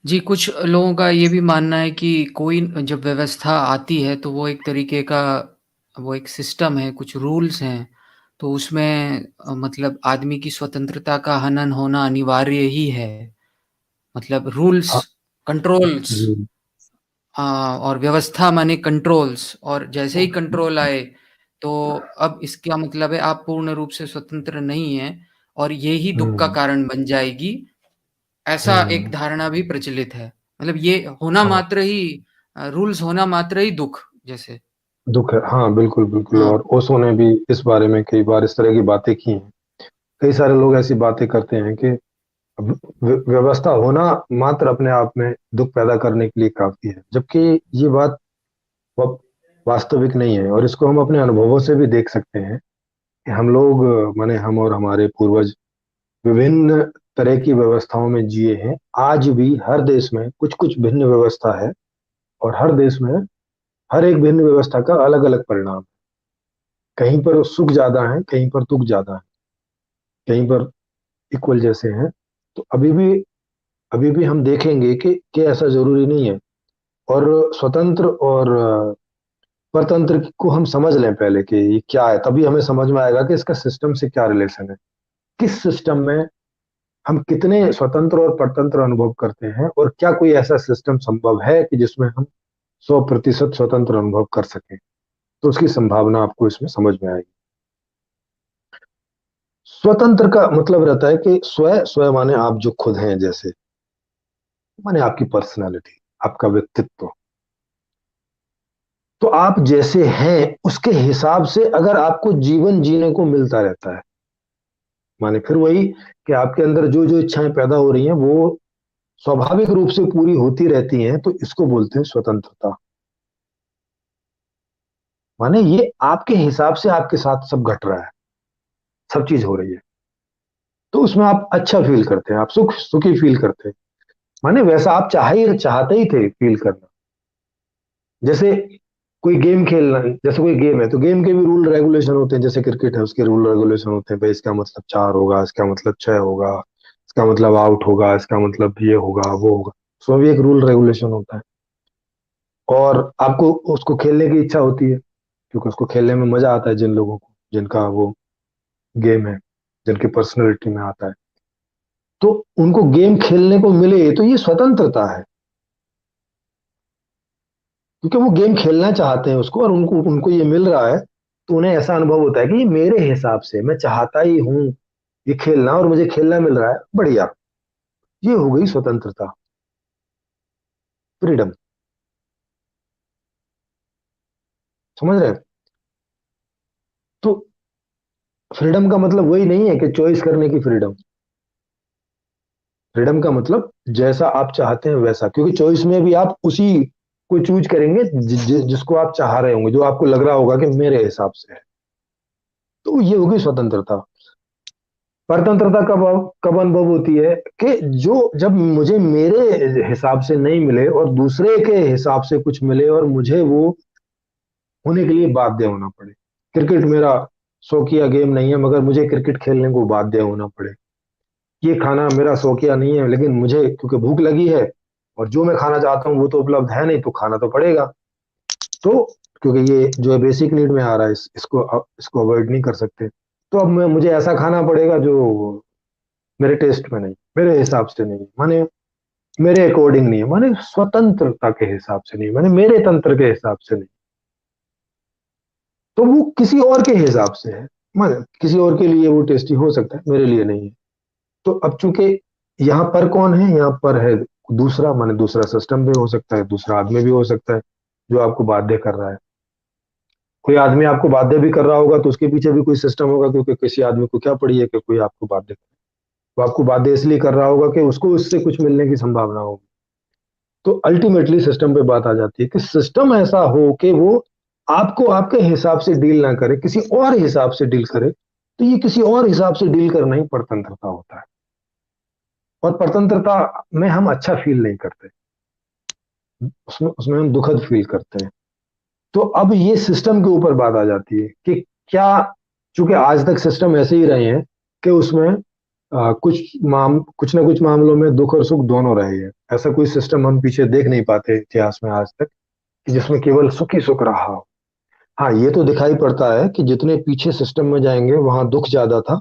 जी, कुछ लोगों का ये भी मानना है कि कोई जब व्यवस्था आती है तो वो एक तरीके का वो एक सिस्टम है, कुछ रूल्स हैं, तो उसमें मतलब आदमी की स्वतंत्रता का हनन होना अनिवार्य ही है। मतलब रूल्स, हाँ कंट्रोल्स जी। और व्यवस्था माने कंट्रोल्स और जैसे ही हम्म। कंट्रोल आए, तो अब इसका मतलब है आप पूर्ण रूप से स्वतंत्र नहीं हैं और ये ही दुःख का कारण बन जाएगी, ऐसा एक हम्म। धारणा भी प्रचलित है। मतलब ये होना हाँ, मात्र ही रूल्स होना मात्र ही दुःख जैसे। दुख है, हाँ बिल्कुल बिल्कुल। हाँ, और ओशो ने भी इस बारे में कई बार इस तरह की बातें की हैं। कई सारे लोग ऐसी बातें करते हैं कि व्यवस्था होना मात्र अपने आप में दुख पैदा करने के लिए काफी है, जबकि ये बात वा- वास्तविक नहीं है। और इसको हम अपने अनुभवों से भी देख सकते हैं कि हम लोग माने हम और हमारे पूर्वज विभिन्न तरह की व्यवस्थाओं में जिए हैं। आज भी हर देश में कुछ कुछ भिन्न व्यवस्था है, और हर देश में हर एक भिन्न व्यवस्था का अलग अलग परिणाम। कहीं पर सुख ज्यादा है, कहीं पर दुख ज्यादा है, कहीं पर इक्वल जैसे हैं। तो अभी भी हम देखेंगे कि ऐसा जरूरी नहीं है। और स्वतंत्र और परतंत्र को हम समझ लें पहले कि ये क्या है, तभी हमें समझ में आएगा कि इसका सिस्टम से क्या रिलेशन है। किस सिस्टम में हम कितने स्वतंत्र और परतंत्र अनुभव करते हैं, और क्या कोई ऐसा सिस्टम संभव है कि जिसमें हम 100% स्वतंत्र अनुभव कर सकें। तो उसकी संभावना आपको इसमें समझ में आएगी। स्वतंत्र का मतलब रहता है कि स्व माने आप जो खुद हैं, जैसे माने आपकी पर्सनालिटी, आपका व्यक्तित्व। तो आप जैसे हैं उसके हिसाब से अगर आपको जीवन जीने को मिलता रहता है, माने फिर वही कि आपके अंदर जो जो इच्छाएं पैदा हो रही हैं वो स्वाभाविक रूप से पूरी होती रहती हैं, तो इसको बोलते हैं स्वतंत्रता। माने ये आपके हिसाब से आपके साथ सब घट रहा है, सब चीज हो रही है। तो उसमें आप अच्छा फील करते हैं, आप सुखी फील करते हैं। माने वैसा आप चाहते ही थे फील करना। जैसे कोई गेम खेलना, जैसे कोई गेम है तो गेम के भी रूल रेगुलेशन होते हैं। जैसे क्रिकेट है, उसके रूल रेगुलेशन होते हैं, भाई इसका मतलब चार होगा, इसका मतलब छह होगा, इसका मतलब आउट होगा, इसका मतलब ये होगा वो होगा। उसमें भी एक रूल रेगुलेशन होता है। और आपको उसको खेलने की इच्छा होती है, क्योंकि उसको खेलने में मजा आता है जिन लोगों को, जिनका वो गेम है, जिनकी पर्सनैलिटी में आता है। तो उनको गेम खेलने को मिले तो ये स्वतंत्रता है, क्योंकि वो गेम खेलना चाहते हैं उसको, और उनको उनको ये मिल रहा है। तो उन्हें ऐसा अनुभव होता है कि ये मेरे हिसाब से, मैं चाहता ही हूँ ये खेलना, और मुझे खेलना मिल रहा है, बढ़िया। ये हो गई स्वतंत्रता, फ्रीडम। समझ रहे हैं? तो फ्रीडम का मतलब वही नहीं है कि चॉइस करने की फ्रीडम। फ्रीडम का मतलब जैसा आप चाहते हैं वैसा, क्योंकि चॉइस में भी आप उसी को चूज करेंगे जिसको आप चाह रहे होंगे, जो आपको लग रहा होगा कि मेरे हिसाब से है। तो ये होगी स्वतंत्रता। परतंत्रता कब अनुभव होती है कि जो जब मुझे मेरे हिसाब से नहीं मिले और दूसरे के हिसाब से कुछ मिले, और मुझे वो होने के लिए बाध्य होना पड़े। क्रिकेट मेरा शौकिया गेम नहीं है, मगर मुझे क्रिकेट खेलने को बाध्य होना पड़े। ये खाना मेरा शौकिया नहीं है, लेकिन मुझे क्योंकि भूख लगी है और जो मैं खाना चाहता हूँ वो तो उपलब्ध है नहीं, तो खाना तो पड़ेगा। तो क्योंकि ये जो है बेसिक नीड में आ रहा है, इसको अवॉइड नहीं कर सकते। तो अब मुझे ऐसा खाना पड़ेगा जो मेरे टेस्ट में नहीं, मेरे हिसाब से नहीं, माने मेरे अकॉर्डिंग नहीं है, माने स्वतंत्रता के हिसाब से नहीं, माने मेरे तंत्र के हिसाब से नहीं। तो वो किसी और के हिसाब से है। माने किसी और के लिए वो टेस्टी हो सकता है, मेरे लिए नहीं है। तो अब चूंकि यहाँ पर कौन है, यहाँ पर है दूसरा, माने दूसरा सिस्टम भी हो सकता है, दूसरा आदमी भी हो सकता है जो आपको बाध्य कर रहा है। कोई आदमी आपको बाध्य भी कर रहा होगा तो उसके पीछे भी कोई सिस्टम होगा, क्योंकि किसी आदमी को क्या पड़ी है कि कोई आपको बाध्य करे। वो आपको बाध्य इसलिए कर रहा होगा कि उसको उससे कुछ मिलने की संभावना होगी। तो अल्टीमेटली सिस्टम पे बात आ जाती है कि सिस्टम ऐसा हो कि वो आपको आपके हिसाब से डील ना करे, किसी और हिसाब से डील करे। तो ये किसी और हिसाब से डील करना ही परतंत्रता होता है। और परतंत्रता में हम अच्छा फील नहीं करते, उसमें उसमें हम दुखद फील करते हैं। तो अब ये सिस्टम के ऊपर बात आ जाती है कि क्या, चूंकि आज तक सिस्टम ऐसे ही रहे हैं कि उसमें कुछ ना कुछ मामलों में दुख और सुख दोनों रहे हैं। ऐसा कोई सिस्टम हम पीछे देख नहीं पाते इतिहास में आज तक कि जिसमें केवल सुख ही सुख रहा हो। हाँ, ये तो दिखाई पड़ता है कि जितने पीछे सिस्टम में जाएंगे वहां दुख ज्यादा था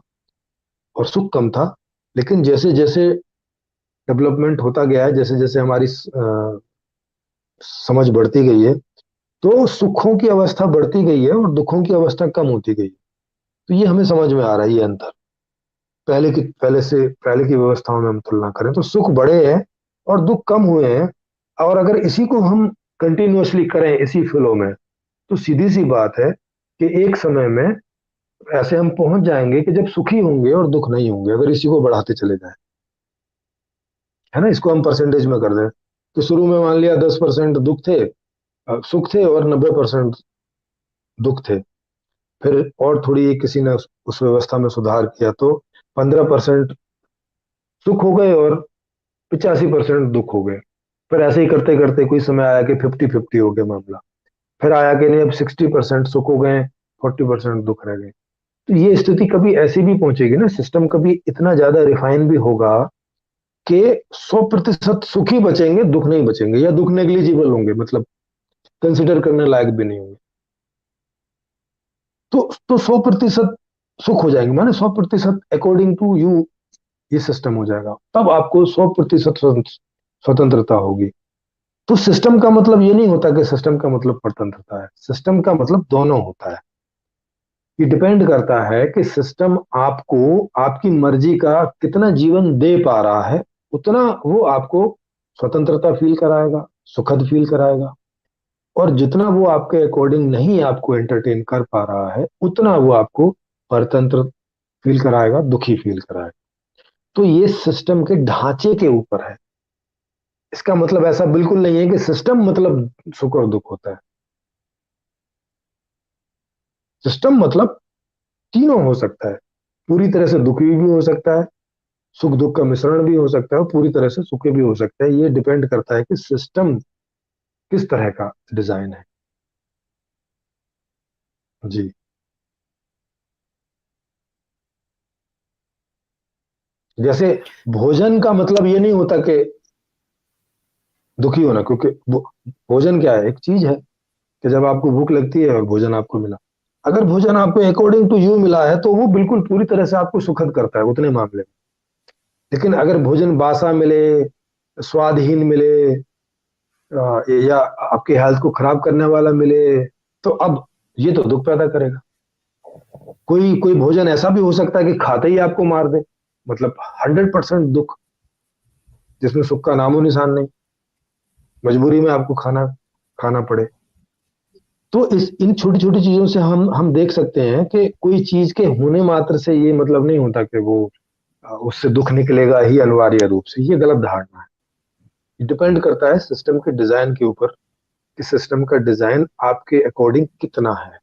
और सुख कम था। लेकिन जैसे जैसे डेवलपमेंट होता गया है, जैसे जैसे हमारी समझ बढ़ती गई है, तो सुखों की अवस्था बढ़ती गई है और दुखों की अवस्था कम होती गई है। तो ये हमें समझ में आ रहा है ये अंतर। पहले की व्यवस्थाओं में हम तुलना करें तो सुख बढ़े हैं और दुख कम हुए हैं। और अगर इसी को हम कंटिन्यूअसली करें इसी फ्लो में, तो सीधी सी बात है कि एक समय में ऐसे हम पहुंच जाएंगे कि जब सुखी होंगे और दुख नहीं होंगे, अगर इसी को बढ़ाते चले जाए। है ना, इसको हम परसेंटेज में कर दें तो शुरू में मान लिया 10% दुख थे, सुख थे, और 90% दुख थे। फिर और थोड़ी किसी ने उस व्यवस्था में सुधार किया तो 15% सुख हो गए और 85% दुख हो गए। फिर ऐसे ही करते करते कोई समय आया कि 50-50 हो गया मामला। फिर आया कि नहीं, अब 60% सुख हो गए, 40% दुख रह गए। तो ये स्थिति कभी ऐसी भी पहुंचेगी ना, सिस्टम कभी इतना ज्यादा रिफाइन भी होगा कि 100% सुख ही बचेंगे, दुख नहीं बचेंगे, या दुख नेग्लिजिबल होंगे, मतलब कंसिडर करने लायक भी नहीं होंगे। तो 100% सुख हो जाएंगे, माने 100% अकॉर्डिंग टू यू ये सिस्टम हो जाएगा। तब आपको 100% स्वतंत्रता होगी। तो सिस्टम का मतलब ये नहीं होता कि सिस्टम का मतलब स्वतंत्रता है। सिस्टम का मतलब दोनों होता है। ये डिपेंड करता है कि सिस्टम आपको आपकी मर्जी का कितना जीवन दे पा रहा है, उतना वो आपको स्वतंत्रता फील कराएगा, सुखद फील कराएगा। और जितना वो आपके अकॉर्डिंग नहीं आपको एंटरटेन कर पा रहा है, उतना वो आपको परतंत्र फील कराएगा, दुखी फील कराएगा। तो ये सिस्टम के ढांचे के ऊपर है। इसका मतलब ऐसा बिल्कुल नहीं है कि सिस्टम मतलब सुख और दुख होता है। सिस्टम मतलब तीनों हो सकता है। पूरी तरह से दुखी भी हो सकता है, सुख दुख का मिश्रण भी हो सकता है, और पूरी तरह से सुखी भी हो सकता है। ये डिपेंड करता है कि सिस्टम किस तरह का डिजाइन है। जी। जैसे भोजन का मतलब ये नहीं होता कि दुखी होना, क्योंकि भोजन क्या है, एक चीज है कि जब आपको भूख लगती है और भोजन आपको मिला, अगर भोजन आपको अकॉर्डिंग टू यू मिला है तो वो बिल्कुल पूरी तरह से आपको सुखद करता है उतने मामले में। लेकिन अगर भोजन बासा मिले, स्वादहीन मिले, या आपके हेल्थ को खराब करने वाला मिले, तो अब ये तो दुख पैदा करेगा। कोई कोई भोजन ऐसा भी हो सकता है कि खाते ही आपको मार दे, मतलब 100% दुख, जिसमें सुख का नामो निशान नहीं, मजबूरी में आपको खाना खाना पड़े। तो इस इन छोटी छोटी चीजों से हम देख सकते हैं कि कोई चीज के होने मात्र से ये मतलब नहीं होता कि वो उससे दुख निकलेगा ही अनिवार्य रूप से। ये गलत धारणा है। डिपेंड करता है सिस्टम के डिजाइन के ऊपर कि सिस्टम का डिजाइन आपके अकॉर्डिंग कितना है।